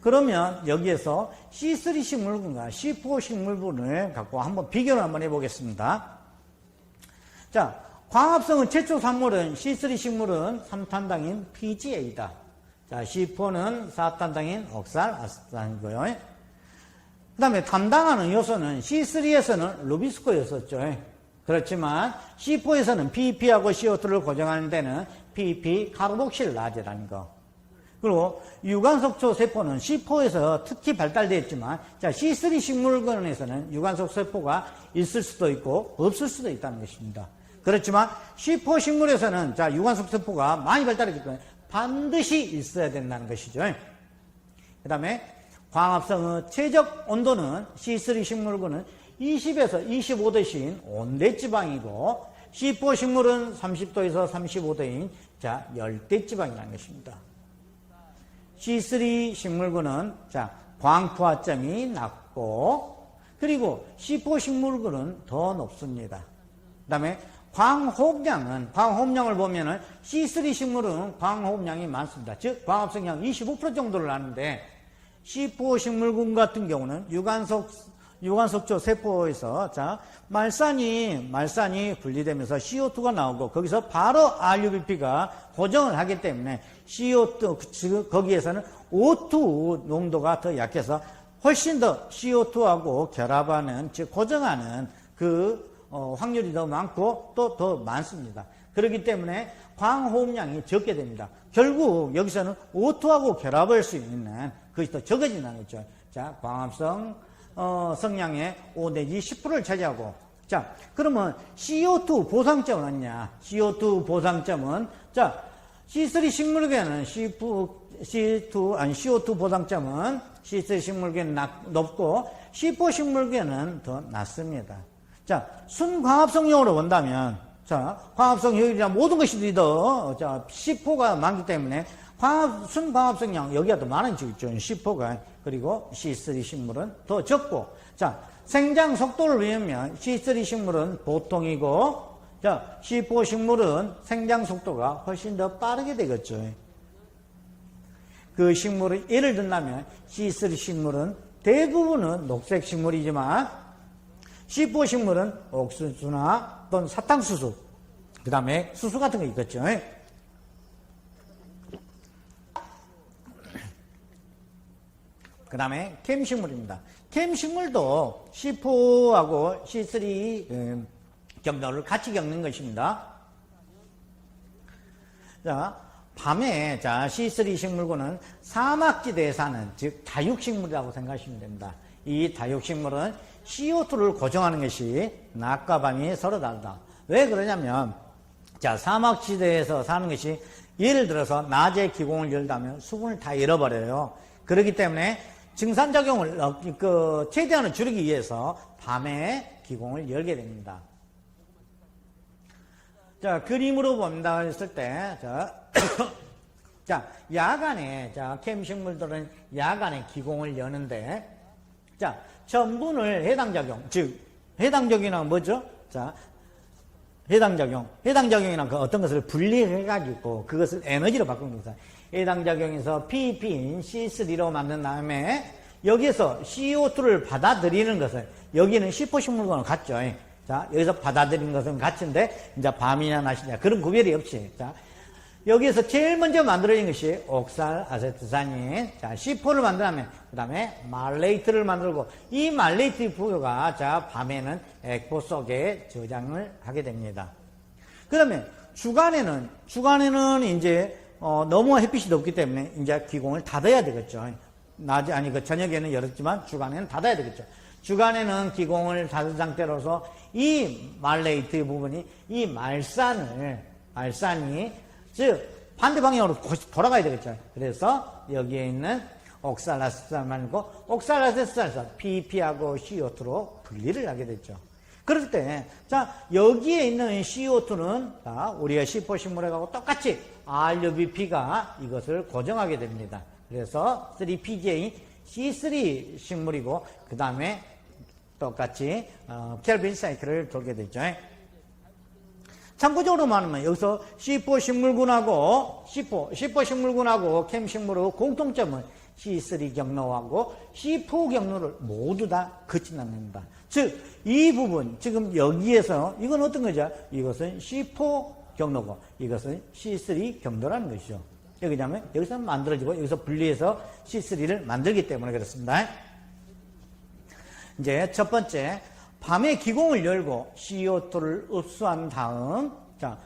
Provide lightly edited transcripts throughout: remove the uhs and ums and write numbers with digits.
그러면 여기에서 C3 식물군과 C4 식물군을 갖고 한번 비교를 한번 해보겠습니다. 자, 광합성은 최초 산물은 C3 식물은 3탄당인 PGA다. 자, C4는 4탄당인 옥살아세탄이고요. 그 다음에 담당하는 요소는 C3에서는 루비스코였었죠. 그렇지만 C4에서는 PEP하고 CO2를 고정하는 데는 PEP 카르복실 라제라는 거. 그리고 유관속초 세포는 C4에서 특히 발달되어 있지만, 자, C3 식물군에서는 유관속 세포가 있을 수도 있고 없을 수도 있다는 것입니다. 그렇지만 C4 식물에서는 자, 유관속 세포가 많이 발달했기 때문에 반드시 있어야 된다는 것이죠. 그 다음에 광합성의 최적 온도는 C3 식물군은 20에서 25도씨인 온대지방이고, C4 식물은 30도에서 35도인 자, 열대지방이라는 것입니다. C3 식물군은 자, 광포화점이 낮고, 그리고 C4 식물군은 더 높습니다. 그 다음에 광호흡량을 보면은 C3 식물은 광호흡량이 많습니다. 즉, 광합성량 25% 정도를 나는데, C4 식물군 같은 경우는 유관속초 세포에서 자, 말산이 분리되면서 CO2가 나오고 거기서 바로 RUBP가 고정을 하기 때문에 CO2 거기에서는 O2 농도가 더 약해서 훨씬 더 CO2하고 결합하는, 즉 고정하는 확률이 더 많고 또 더 많습니다. 그렇기 때문에 광호흡량이 적게 됩니다. 결국 여기서는 O2하고 결합할 수 있는 그것이 더 적어진다는 거죠. 자, 광합성 성량의 5 내지 10%를 차지하고, 자, 그러면 CO2 보상점은 없냐? CO2 보상점은, 자, C3 식물계는 CO2 보상점은 C3 식물계는 높고, C4 식물계는 더 낮습니다. 자, 순광합성용으로 본다면, 자, 광합성 효율이나 모든 것이 더, 자, C4가 많기 때문에, 순광합성량, 여기가 더 많은 있죠. C4가. 그리고 C3 식물은 더 적고, 자, 생장 속도를 보면 C3 식물은 보통이고, 자, C4 식물은 생장 속도가 훨씬 더 빠르게 되겠죠. 그 식물을 예를 든다면 C3 식물은 대부분은 녹색 식물이지만 C4 식물은 옥수수나 또는 사탕수수, 그 다음에 수수 같은 거 있겠죠. 그 다음에 캠식물입니다. 캠식물도 C4하고 C3 경로를 같이 겪는 것입니다. 자, 밤에 자, C3 식물군은 사막지대에 사는, 즉 다육식물이라고 생각하시면 됩니다. 이 다육식물은 CO2를 고정하는 것이 낮과 밤이 서로 다르다. 왜 그러냐면, 자, 사막지대에서 사는 것이 예를 들어서 낮에 기공을 열다면 수분을 다 잃어버려요. 그렇기 때문에 증산작용을 최대한을 줄이기 위해서 밤에 기공을 열게 됩니다. 자, 그림으로 본다 했을 때, 자, 야간에, 자, 캠식물들은 야간에 기공을 여는데, 자, 전분을 해당작용, 즉, 해당작용이란 뭐죠? 자, 해당작용이란 어떤 것을 분리해가지고 그것을 에너지로 바꾸는 겁니다. 해당작용에서 PEP인 C3로 만든 다음에 여기에서 CO2를 받아들이는 것을, 여기는 C4 식물과는 같죠. 자, 여기서 받아들이는 것은 같은데, 이제 밤이냐 낮이냐 그런 구별이 없이, 자, 여기에서 제일 먼저 만들어진 것이 옥살아세트산인, 자, C4를 만들면, 그 다음에 말레이트를 만들고, 이 말레이트 부여가, 자, 밤에는 액보 속에 저장을 하게 됩니다. 그 다음에 주간에는 이제, 너무 햇빛이 높기 때문에 이제 기공을 닫아야 되겠죠. 저녁에는 열었지만 주간에는 닫아야 되겠죠. 주간에는 기공을 닫은 상태로서 이 말레이트 부분이 이 말산이 즉 반대 방향으로 돌아가야 되겠죠. 그래서 여기에 있는 옥살아세트산 말고 옥살아세트산에서 PEP하고 CO2로 분리를 하게 됐죠. 그럴 때, 자, 여기에 있는 CO2는, 자, 우리가 C4 식물하고 똑같이 RUBP가 이것을 고정하게 됩니다. 그래서 3PGA C3 식물이고, 그 다음에 똑같이, 켈빈 사이클을 돌게 되죠. 참고적으로 말하면 여기서 C4 식물군하고 캠 식물의 공통점은 C3 경로하고 C4 경로를 모두 다 거친다는 겁니다. 즉, 이 부분, 지금 여기에서, 이건 어떤 거죠? 이것은 C4 경로고, 이것은 C3 경로라는 것이죠. 여기냐면, 여기서 만들어지고, 여기서 분리해서 C3를 만들기 때문에 그렇습니다. 이제 첫 번째, 밤에 기공을 열고 CO2를 흡수한 다음, 자,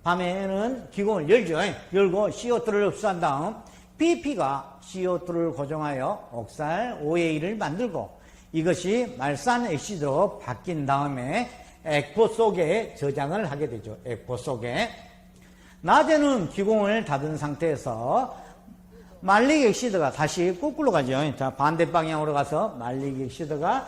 밤에는 기공을 열죠. 열고 CO2를 흡수한 다음, BP가 CO2를 고정하여 옥살 OA를 만들고, 이것이 말산 액시드로 바뀐 다음에 액포 속에 저장을 하게 되죠. 액포 속에. 낮에는 기공을 닫은 상태에서 말릭 액시드가 다시 거꾸로 가죠. 자, 반대 방향으로 가서 말릭 액시드가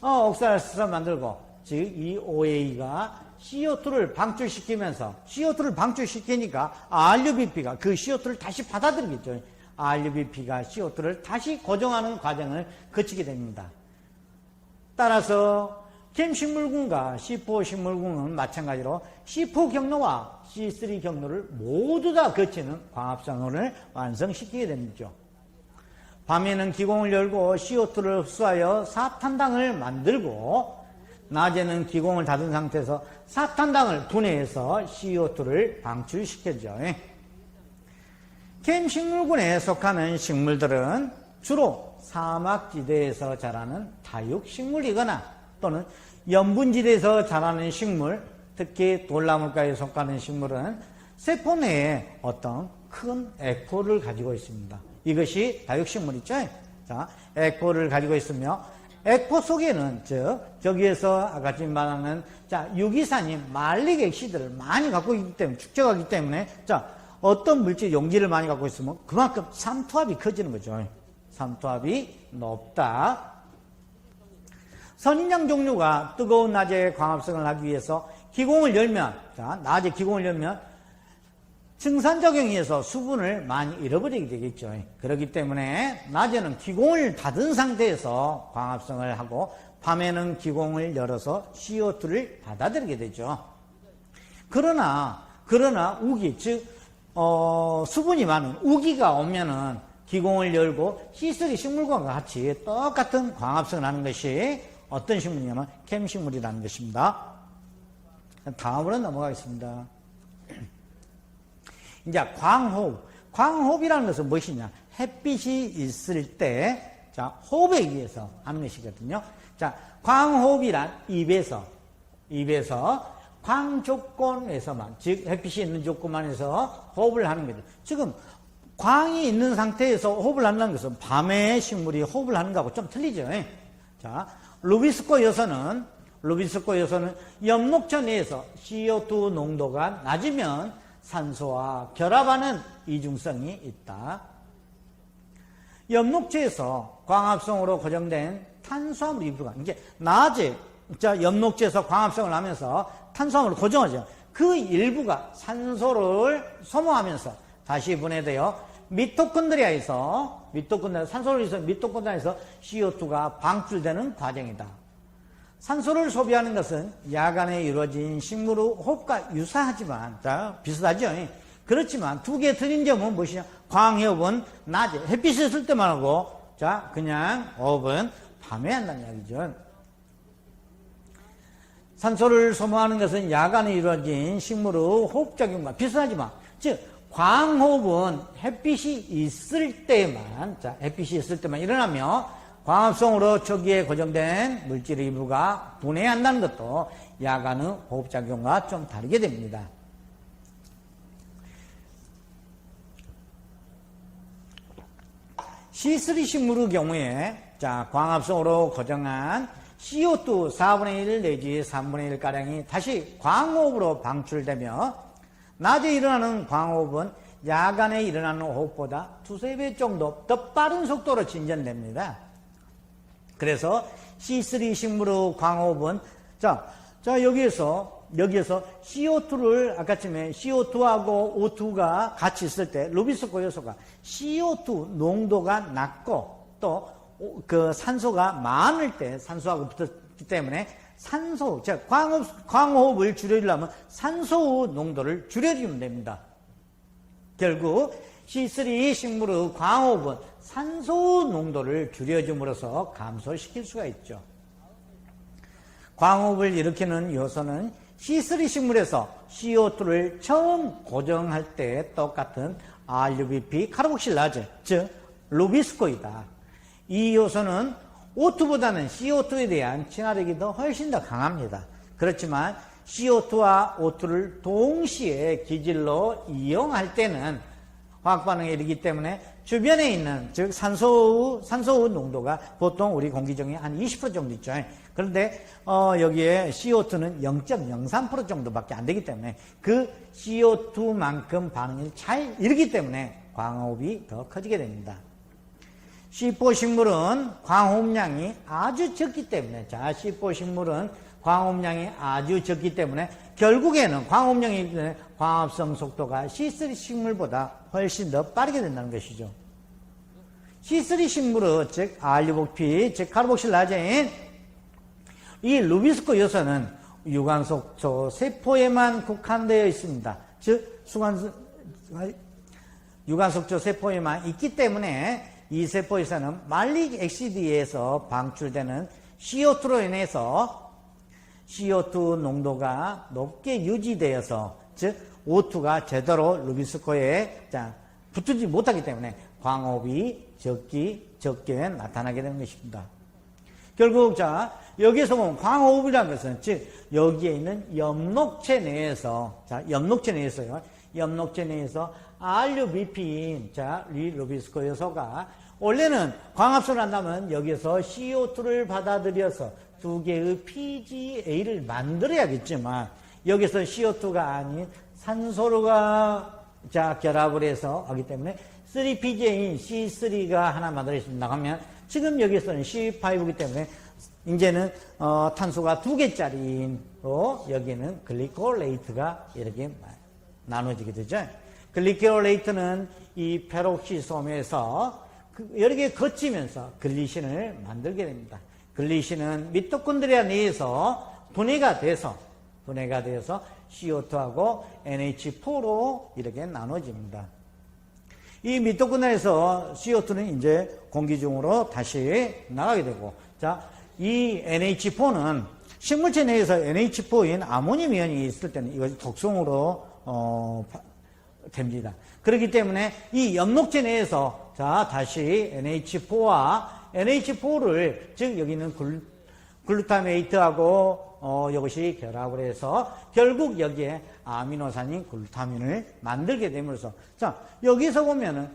옥살수를 만들고, 즉, 이 OA가 CO2를 방출시키면서, CO2를 방출시키니까 RUBP가 그 CO2를 다시 받아들이겠죠. RUBP가 CO2를 다시 고정하는 과정을 거치게 됩니다. 따라서 캠식물군과 C4 식물군은 마찬가지로 C4 경로와 C3 경로를 모두 다 거치는 광합성을 완성시키게 됩니다. 밤에는 기공을 열고 CO2를 흡수하여 사탄당을 만들고, 낮에는 기공을 닫은 상태에서 사탄당을 분해해서 CO2를 방출시켜죠. 캠식물군에 속하는 식물들은 주로 사막지대에서 자라는 다육식물이거나 또는 염분지대에서 자라는 식물, 특히 돌나물과에 속하는 식물은 세포 내에 어떤 큰 액포를 가지고 있습니다. 이것이 다육식물이죠. 자, 액포를 가지고 있으며, 액포 속에는, 저기에서 아까 지금 말하는, 자, 유기산이 말릭 액시드를 많이 갖고 있기 때문에, 축적하기 때문에, 자, 어떤 물질 용기를 많이 갖고 있으면 그만큼 삼투압이 커지는 거죠. 삼투압이 높다. 선인장 종류가 뜨거운 낮에 광합성을 하기 위해서 기공을 열면, 자, 낮에 기공을 열면 증산작용에 의해서 수분을 많이 잃어버리게 되겠죠. 그렇기 때문에 낮에는 기공을 닫은 상태에서 광합성을 하고, 밤에는 기공을 열어서 CO2를 받아들이게 되죠. 그러나 우기, 즉 수분이 많은 우기가 오면은 기공을 열고 C3 식물과 같이 똑같은 광합성을 하는 것이 어떤 식물이냐면 캠식물이라는 것입니다. 다음으로 넘어가겠습니다. 이제 광호흡이라는 것은 무엇이냐? 햇빛이 있을 때, 자, 호흡에 의해서 하는 것이거든요. 자, 광호흡이란 입에서 광 조건에서만, 즉 햇빛이 있는 조건만에서 호흡을 하는 거죠. 지금 광이 있는 상태에서 호흡을 한다는 것은 밤에 식물이 호흡을 하는 것하고 좀 틀리죠. 자, 루비스코 여선은 엽록체 내에서 CO2 농도가 낮으면 산소와 결합하는 이중성이 있다. 엽록체에서 광합성으로 고정된 탄수화물 일부가, 이게 낮에 엽록체에서 광합성을 하면서 탄수화물을 고정하죠. 그 일부가 산소를 소모하면서 다시 분해되어 미토콘드리아에서 산소를 있어 미토콘드리아에서 CO2가 방출되는 과정이다. 산소를 소비하는 것은 야간에 이루어진 식물의 호흡과 유사하지만, 자, 비슷하죠. 그렇지만 두 개의 틀린 점은 무엇이냐? 광호흡은 낮에 햇빛이 있을 때만 하고, 자, 그냥 호흡은 밤에 한다는 이야기죠. 산소를 소모하는 것은 야간에 이루어진 식물의 호흡작용과 비슷하지만, 즉 광호흡은 햇빛이 있을 때만, 자, 햇빛이 있을 때만 일어나며 광합성으로 초기에 고정된 물질의 일부가 분해한다는 것도 야간의 호흡작용과 좀 다르게 됩니다. C3 식물의 경우에, 자, 광합성으로 고정한 CO2 4분의 1 내지 3분의 1가량이 다시 광호흡으로 방출되며, 낮에 일어나는 광호흡은 야간에 일어나는 호흡보다 2~3배 정도 더 빠른 속도로 진전됩니다. 그래서 C3 식물의 광호흡은, 자, 여기에서 CO2를, 아까쯤에 CO2하고 O2가 같이 있을 때, 루비스코 요소가 CO2 농도가 낮고, 또, 산소가 많을 때, 산소하고 붙었기 때문에, 광호흡을 줄여주려면 산소 농도를 줄여주면 됩니다. 결국, C3 식물의 광호흡은 산소 농도를 줄여줌으로써 감소시킬 수가 있죠. 광호흡을 일으키는 요소는 C3 식물에서 CO2를 처음 고정할 때 똑같은 RUBP 카르복실라제, 즉 루비스코이다. 이 요소는 O2보다는 CO2에 대한 친화력이 훨씬 더 강합니다. 그렇지만 CO2와 O2를 동시에 기질로 이용할 때는 화학반응에 이르기 때문에 주변에 있는, 즉 산소의 농도가 보통 우리 공기 중에 한 20% 정도 있죠. 그런데 여기에 CO2는 0.03% 정도밖에 안 되기 때문에 그 CO2만큼 반응이 잘 이르기 때문에 광호흡이 더 커지게 됩니다. C4 식물은 광호흡량이 아주 적기 때문에, C4 식물은 광호흡량이 아주 적기 때문에 결국에는 광호흡량이 광합성 속도가 C3 식물보다 훨씬 더 빠르게 된다는 것이죠. C3 식물은 즉 RUBP, 즉 카르복실라제인 이 루비스코 요소는 유관속초 세포에만 국한되어 있습니다. 즉 유관속초 세포에만 있기 때문에 이 세포에서는 말릭 액시드에서 방출되는 CO2로 인해서 CO2 농도가 높게 유지되어서, 즉 O2가 제대로 루비스코에 붙지 못하기 때문에 광호흡이 적게 나타나게 되는 것입니다. 결국 여기에서 보면 광호흡이라는 것은 즉 여기에 있는 엽록체 내에서 엽록체 내에서 RUBP인 루비스코 요소가 원래는 광합성을 한다면 여기에서 CO2를 받아들여서 두 개의 PGA를 만들어야겠지만 여기서 CO2가 아닌 산소가 결합을 해서 하기 때문에 3PGA인 C3가 하나 만들어진다 하면 지금 여기서는 C5이기 때문에 이제는 탄소가 2개짜리로 여기는 글리콜레이트가 이렇게 나눠지게 되죠. 글리콜레이트는 이 페록시솜에서 여러 개 거치면서 글리신을 만들게 됩니다. 글리신은 미토콘드리아 내에서 분해가 돼서 CO2하고 NH4로 이렇게 나눠집니다. 이 미토콘드리아에서 CO2는 이제 공기 중으로 다시 나가게 되고, 이 NH4는 식물체 내에서 NH4인 아모늄 이온이 있을 때는 이것이 독성으로 됩니다. 그렇기 때문에 이 엽록체 내에서 다시 NH4와 NH4를, 즉 여기는 글루타메이트하고 이것이 결합을 해서 결국 여기에 아미노산인 글루타민을 만들게 됨으로써 여기서 보면은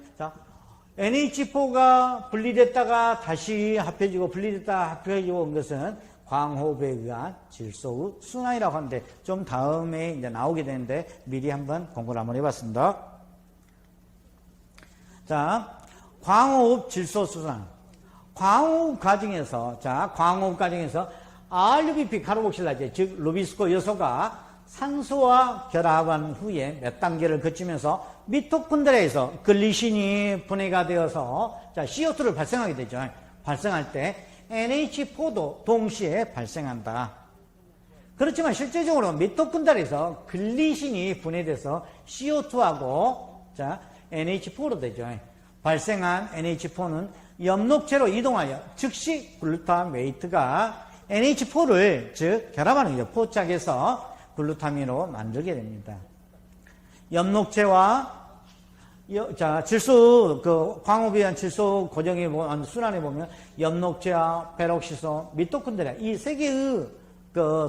NH4가 분리됐다가 다시 합해지고 분리됐다가 합해지고 온 것은 광호흡에 의한 질소의 순환이라고 하는데 좀 다음에 이제 나오게 되는데 미리 한번 공부를 한번 해봤습니다. 광호흡 질소 순환. 광호흡 과정에서 RUBP 카르복실라제, 즉 루비스코 요소가 산소와 결합한 후에 몇 단계를 거치면서 미토콘드리아에서 글리신이 분해가 되어서 CO2를 발생하게 되죠. 발생할 때 NH4도 동시에 발생한다. 그렇지만 실제적으로 미토콘드리아에서 글리신이 분해돼서 CO2하고 NH4로 되죠. 발생한 NH4는 엽록체로 이동하여 즉시 글루타메이트가 NH4를 즉 결합하는 거죠. 포착해서 글루타민으로 만들게 됩니다. 엽록체와 질소 광호흡에 의한 질소 고정에 순환해 보면 엽록체와 페록시솜, 미토콘드리아 이 세 개의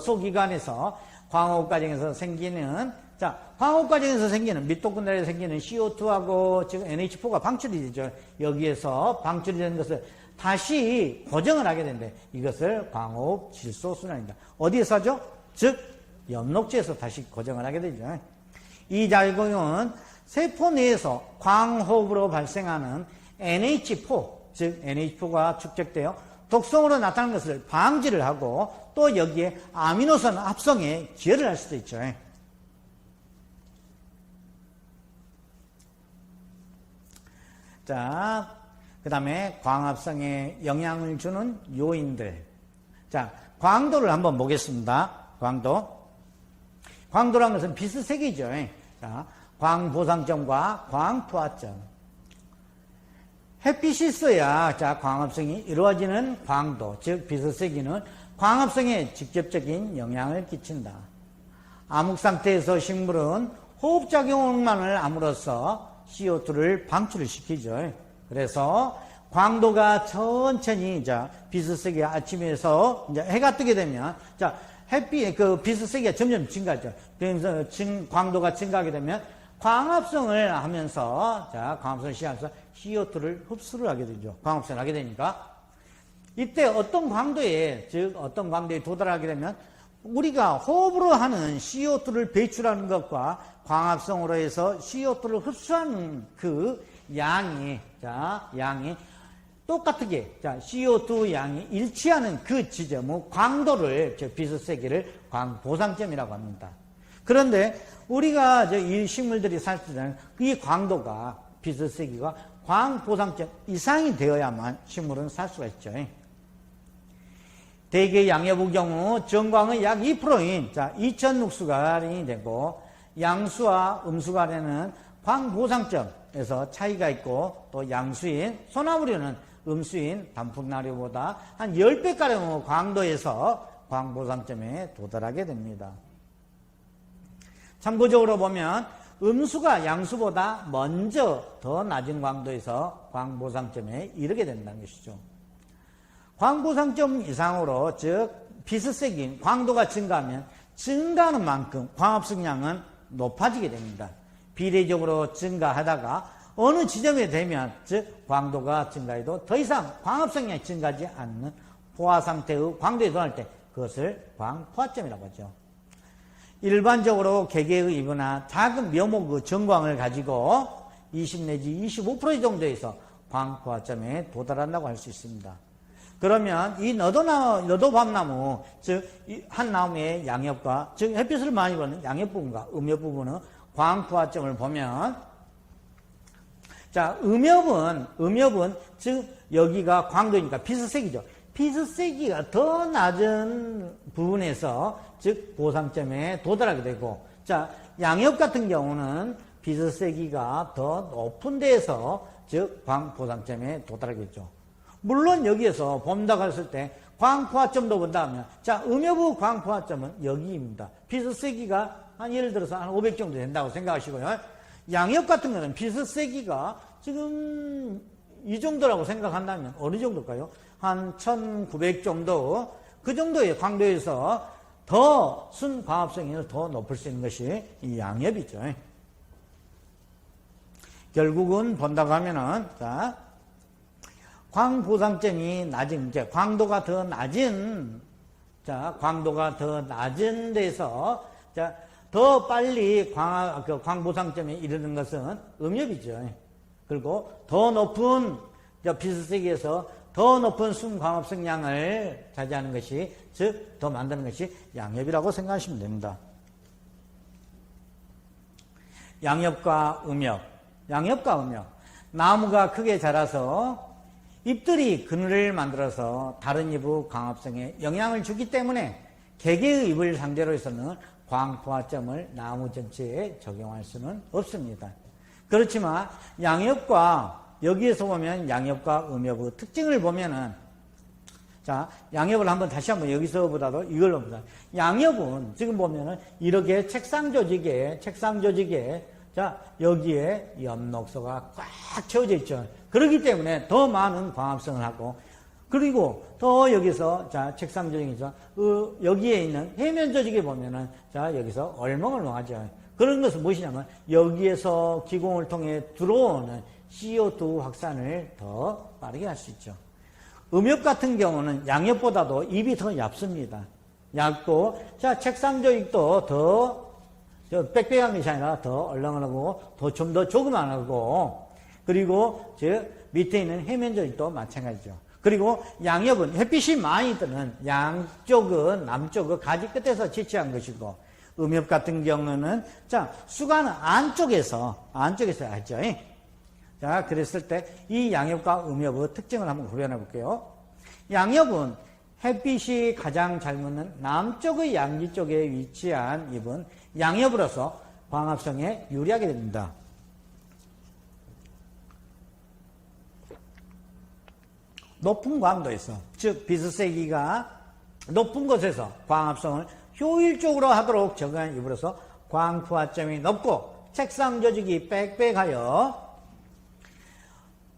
소기관에서 광호흡 과정에서 생기는 광호흡 과정에서 생기는 미토콘드리아에서 생기는 CO2하고 즉 NH4가 방출이 되죠. 여기에서 방출이 되는 것을 다시 고정을 하게 되는데 이것을 광호흡 질소 순환입니다. 어디에서 하죠? 즉 엽록체에서 다시 고정을 하게 되죠. 이 작용은 세포 내에서 광호흡으로 발생하는 NH4, 즉 NH4가 축적되어 독성으로 나타나는 것을 방지를 하고 또 여기에 아미노산 합성에 기여를 할 수도 있죠. 그 다음에 광합성에 영향을 주는 요인들. 광도를 한번 보겠습니다. 광도라는 것은 비스 세 개죠. 광보상점과 광포화점. 햇빛이 있어야 자 광합성이 이루어지는 광도, 즉 빛의 세기는 광합성에 직접적인 영향을 끼친다. 암흑 상태에서 식물은 호흡작용만을 함으로써 CO2를 방출을 시키죠. 그래서 광도가 천천히 자 빛의 세기가 아침에서 이제 해가 뜨게 되면 자 햇빛 그 빛의 세기가 점점 증가하죠. 그래서 광도가 증가하게 되면 광합성을 하면서 자 광합성을 시작해서 CO2를 흡수를 하게 되죠. 광합성을 하게 되니까 이때 어떤 광도에 즉 어떤 광도에 도달하게 되면 우리가 호흡으로 하는 CO2를 배출하는 것과 광합성으로 해서 CO2를 흡수하는 그 양이 똑같게 자 CO2 양이 일치하는 그 지점의 광도를 즉 빛의 세기를 광보상점이라고 합니다. 그런데 우리가 이 식물들이 살 때는 이 광도가 빛의 세기가 광보상점 이상이 되어야만 식물은 살 수가 있죠. 대개 양엽의 경우 정광의 약 2%인 자 2000룩수가량이 되고 양수와 음수가량은 광보상점에서 차이가 있고 또 양수인 소나무류는 음수인 단풍나루보다 한 10배가량의 광도에서 광보상점에 도달하게 됩니다. 참고적으로 보면 음수가 양수보다 먼저 더 낮은 광도에서 광보상점에 이르게 된다는 것이죠. 광보상점 이상으로 즉 빛의 세기인 광도가 증가하면 증가하는 만큼 광합성량은 높아지게 됩니다. 비례적으로 증가하다가 어느 지점에 되면 즉 광도가 증가해도 더 이상 광합성량이 증가하지 않는 포화 상태의 광도에 도달할 때 그것을 광포화점이라고 하죠. 일반적으로 개개의 이거나 작은 묘목의 정광을 가지고 20 내지 25% 정도에서 광포화점에 도달한다고 할 수 있습니다. 그러면 이 너도밤나무 즉 한 나무의 양엽과 즉 햇빛을 많이 받는 양엽 부분과 음엽 부분의 광포화점을 보면 자 음엽은 즉 여기가 광도니까 빛의 세기죠. 빛의 세기가 더 낮은 부분에서 즉 보상점에 도달하게 되고 자 양엽 같은 경우는 빛의 세기가 더 높은 데에서 즉 광보상점에 도달하겠죠. 물론 여기에서 본다고 했을 때 광포화점도 본다 하면 자 음엽의 광포화점은 여기입니다. 빛의 세기가 한 예를 들어서 한 500 정도 된다고 생각하시고요. 양엽 같은 거는 빛의 세기가 지금 이 정도라고 생각한다면 어느 정도일까요? 한 1900 정도 그 정도의 광도에서 더 순광합성이 더 높을 수 있는 것이 이 양엽이죠. 결국은 본다고 하면은 자 광보상점이 낮은 이제 광도가 더 낮은 데서 자 더 빨리 광보상점에 이르는 것은 음엽이죠. 그리고 더 높은 빛의 세기에서 더 높은 순광합성량을 차지하는 것이 즉 더 만드는 것이 양엽이라고 생각하시면 됩니다. 양엽과 음엽. 나무가 크게 자라서 잎들이 그늘을 만들어서 다른 잎의 광합성에 영향을 주기 때문에 개개의 잎을 상대로 해서는 광포화점을 나무 전체에 적용할 수는 없습니다. 그렇지만 양엽과 여기에서 보면 양엽과 음엽의 특징을 보면은 자 양엽을 다시 한번 여기서보다도 이걸로 보자. 양엽은 지금 보면은 이렇게 책상 조직에 자 여기에 엽록소가 꽉 채워져 있죠. 그렇기 때문에 더 많은 광합성을 하고 그리고 더 여기서 자 책상 조직에서 여기에 있는 해면 조직에 보면은 자 여기서 얼멍얼멍하죠. 그런 것은 무엇이냐면 여기에서 기공을 통해 들어오는 CO2 확산을 더 빠르게 할 수 있죠. 음엽 같은 경우는 양엽보다도 잎이 더 얇습니다. 얇고 자 책상 조직도 더 빽빽한 것이 아니라 더 얼렁얼렁하고 좀 더 조그만하고 그리고 저 밑에 있는 해면 조직도 마찬가지죠. 그리고 양엽은 햇빛이 많이 뜨는 양쪽은 남쪽의 가지 끝에서 채취한 것이고 음엽 같은 경우는 자 수가는 안쪽에서 하죠. 자 그랬을 때 이 양엽과 음엽의 특징을 한번 구별해 볼게요. 양엽은 햇빛이 가장 잘 묻는 남쪽의 양지 쪽에 위치한 잎은 양엽으로서 광합성에 유리하게 됩니다. 높은 광도에서, 즉 비스세기가 높은 곳에서 광합성을 효율적으로 하도록 적용한 이유로서 광투하점이 높고 책상 조직이 빽빽하여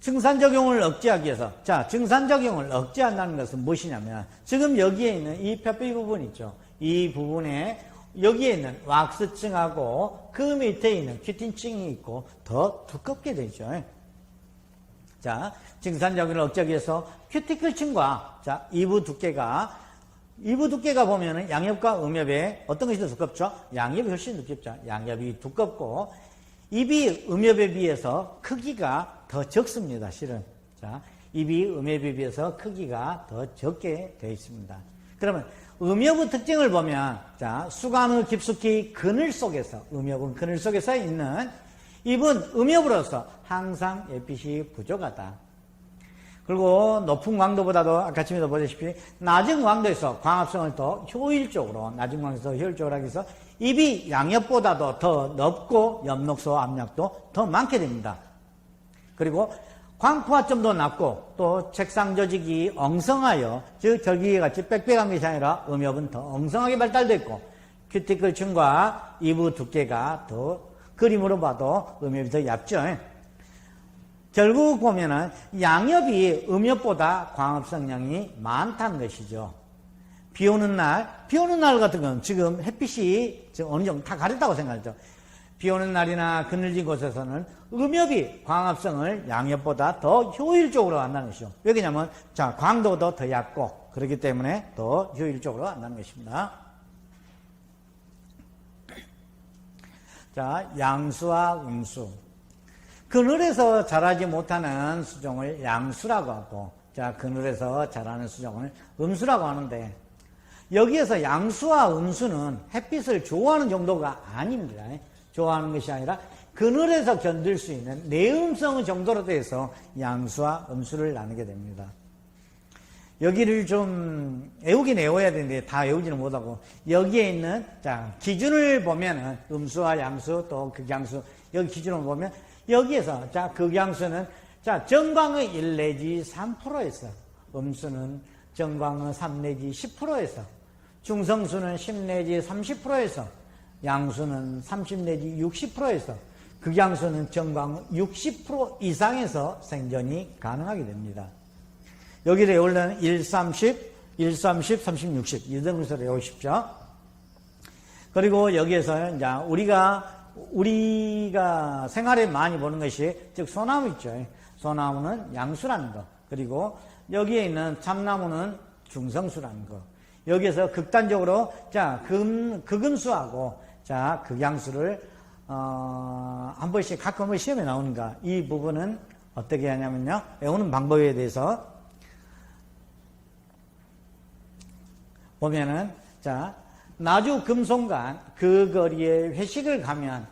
증산적용을 억제하기 위해서, 자, 증산적용을 억제한다는 것은 무엇이냐면, 지금 여기에 있는 이 표피 부분 있죠. 이 부분에 여기에 있는 왁스층하고 그 밑에 있는 큐틴층이 있고 더 두껍게 되죠. 자, 증산적용을 억제하기 위해서 큐티클층과, 자, 이부 두께가 보면은 양엽과 음엽에 어떤 것이 더 두껍죠? 양엽이 훨씬 두껍죠. 양엽이 두껍고, 입이 음엽에 비해서 크기가 더 적습니다, 실은. 자, 입이 음엽에 비해서 크기가 더 적게 되어 있습니다. 그러면 음엽의 특징을 보면, 자, 수관의 깊숙이 그늘 속에서, 음엽은 그늘 속에서 있는, 입은 음엽으로서 항상 햇빛이 부족하다. 그리고 높은 광도보다도 아까 처음에도 보다시피 낮은 광도에서 광합성을 더 효율적으로, 낮은 광도에서 효율적으로 하기 위해서 입이 양엽보다도 더 넓고 엽록소 압력도 더 많게 됩니다. 그리고 광포화점도 낮고 또 책상 조직이 엉성하여, 즉 절기같이 빽빽한 것이 아니라 음엽은 더 엉성하게 발달되어 있고, 큐티클층과 이부 두께가 더, 그림으로 봐도 음엽이 더 얇죠. 결국 보면은 양엽이 음엽보다 광합성량이 많다는 것이죠. 비 오는 날 같은 건 지금 햇빛이 어느 정도 다 가렸다고 생각하죠. 비 오는 날이나 그늘진 곳에서는 음엽이 광합성을 양엽보다 더 효율적으로 한다는 것이죠. 왜냐하면, 자, 광도도 더 얕고, 그렇기 때문에 더 효율적으로 한다는 것입니다. 자, 양수와 음수. 그늘에서 자라지 못하는 수종을 양수라고 하고, 자, 그늘에서 자라는 수종을 음수라고 하는데, 여기에서 양수와 음수는 햇빛을 좋아하는 정도가 아닙니다. 좋아하는 것이 아니라 그늘에서 견딜 수 있는 내음성 정도로 돼서 양수와 음수를 나누게 됩니다. 여기를 좀 외우긴 외워야 되는데 다 외우지는 못하고, 여기에 있는, 자, 기준을 보면은 음수와 양수 또 극양수, 여기 기준을 보면 여기에서, 자, 극양수는, 자, 정광의 1 내지 3%에서, 음수는 정광의 3 내지 10%에서, 중성수는 10 내지 30%에서, 양수는 30 내지 60%에서, 극양수는 정광의 60% 이상에서 생존이 가능하게 됩니다. 여기를 외우려면 1, 30, 1, 30, 30, 60 이런 것을 외우십시오. 그리고 여기에서 이제 우리가 생활에 많이 보는 것이, 즉 소나무 있죠. 소나무는 양수라는 거. 그리고 여기에 있는 참나무는 중성수라는 거. 여기에서 극단적으로, 자, 극음수하고, 자, 극양수를 한 번씩 가끔은 시험에 나오는가. 이 부분은 어떻게 하냐면요, 외우는 방법에 대해서 보면은, 자, 나주 금송간 그 거리에 회식을 가면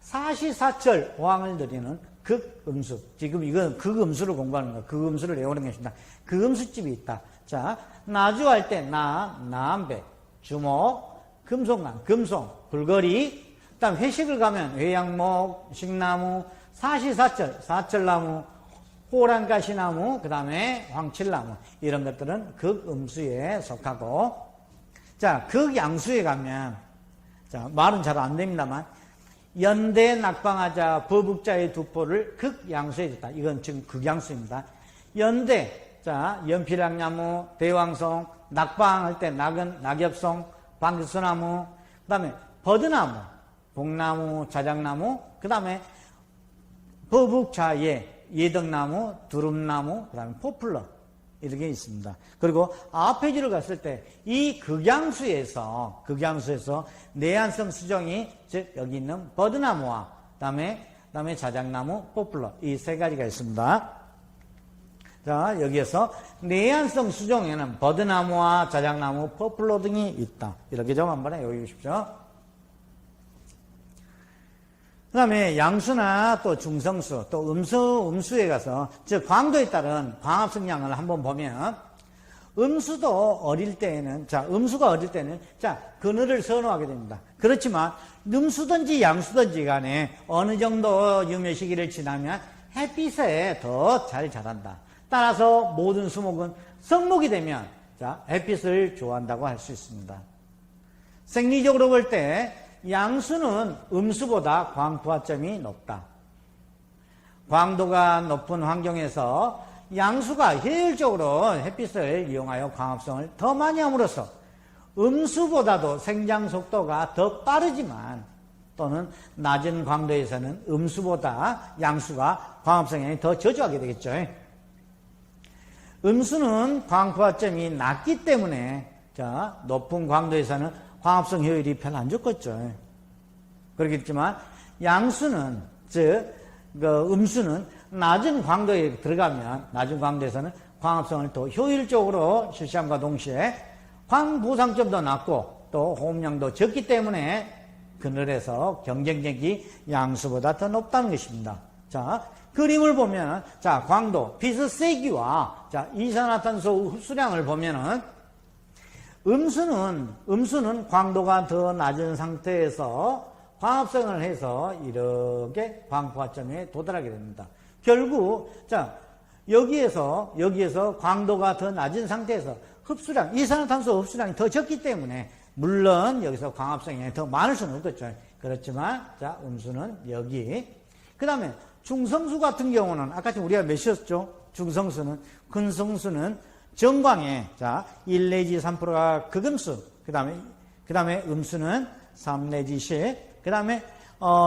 사시사철 호황을 드리는 극음수. 지금 이건 극음수를 공부하는 거예요. 극음수를 외우는 것입니다. 극음수집이 있다. 자, 나주할 때 남백, 주목, 금송간, 금송, 불거리. 그 다음 회식을 가면 회양목, 식나무, 사시사철, 사철나무, 호랑가시나무, 그 다음에 황칠나무. 이런 것들은 극음수에 속하고, 자, 극양수에 가면, 자, 말은 잘 안 됩니다만, 연대 낙방하자 버북자의 두포를 극양수에 줬다. 이건 지금 극양수입니다. 연대, 자, 연필향나무, 대왕송, 낙방할 때 낙은 낙엽송, 방귀수나무, 그 다음에 버드나무, 복나무, 자작나무, 그 다음에 버북자의 예덕나무, 두릅나무, 그 다음에 포플러. 이렇게 있습니다. 그리고 앞페이지를 갔을 때 이 극양수에서 내한성 수종이, 즉 여기 있는 버드나무와 그다음에 자작나무, 포플러 이 세 가지가 있습니다. 자, 여기에서 내한성 수종에는 버드나무와 자작나무, 포플러 등이 있다. 이렇게 좀 한번 외워주십시오. 그 다음에 양수나 또 중성수, 또 음수에 가서, 즉, 광도에 따른 광합성량을 한번 보면, 음수도 어릴 때에는, 자, 음수가 어릴 때는, 자, 그늘을 선호하게 됩니다. 그렇지만, 음수든지 양수든지 간에 어느 정도 유효 시기를 지나면 햇빛에 더 잘 자란다. 따라서 모든 수목은 성목이 되면 자, 햇빛을 좋아한다고 할 수 있습니다. 생리적으로 볼 때 양수는 음수보다 광부하점이 높다. 광도가 높은 환경에서 양수가 효율적으로 햇빛을 이용하여 광합성을 더 많이 함으로써 음수보다도 생장 속도가 더 빠르지만 또는 낮은 광도에서는 음수보다 양수가 광합성량이 더 저조하게 되겠죠. 음수는 광부하점이 낮기 때문에 자, 높은 광도에서는 광합성 효율이 별로 안 좋겠죠. 그렇겠지만 양수는 즉 음수는 낮은 광도에 들어가면 낮은 광도에서는 광합성을 더 효율적으로 실시함과 동시에 광부상점도 낮고 또 호흡량도 적기 때문에 그늘에서 경쟁력이 양수보다 더 높다는 것입니다. 자, 그림을 보면 자, 광도, 빛의 세기와 자, 이산화탄소 흡수량을 보면은 음수는 광도가 더 낮은 상태에서 광합성을 해서 이렇게 광부하점에 도달하게 됩니다. 결국 자, 여기에서 광도가 더 낮은 상태에서 흡수량, 이산화탄소 흡수량이 더 적기 때문에 물론 여기서 광합성이 더 많을 수는 없겠죠. 그렇지만 자, 음수는 여기. 그 다음에 중성수 같은 경우는 아까 지금 우리가 몇이었죠? 중성수는 근성수는 정광에 자, 1 내지 3%가 극음수. 그 다음에 음수는 3 내지 10. 그 다음에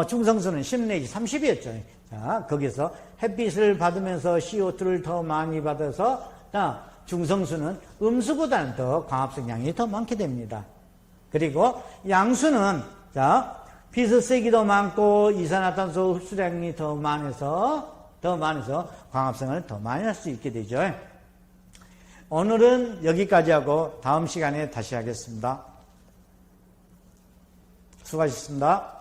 중성수는 10 내지 30이었죠. 자, 거기서 햇빛을 받으면서 CO2를 더 많이 받아서 자, 중성수는 음수보다는 더 광합성량이 더 많게 됩니다. 그리고 양수는 자, 빛의 세기도 많고 이산화탄소 흡수량이 더 많아서 광합성을 더 많이 할 수 있게 되죠. 오늘은 여기까지 하고 다음 시간에 다시 하겠습니다. 수고하셨습니다.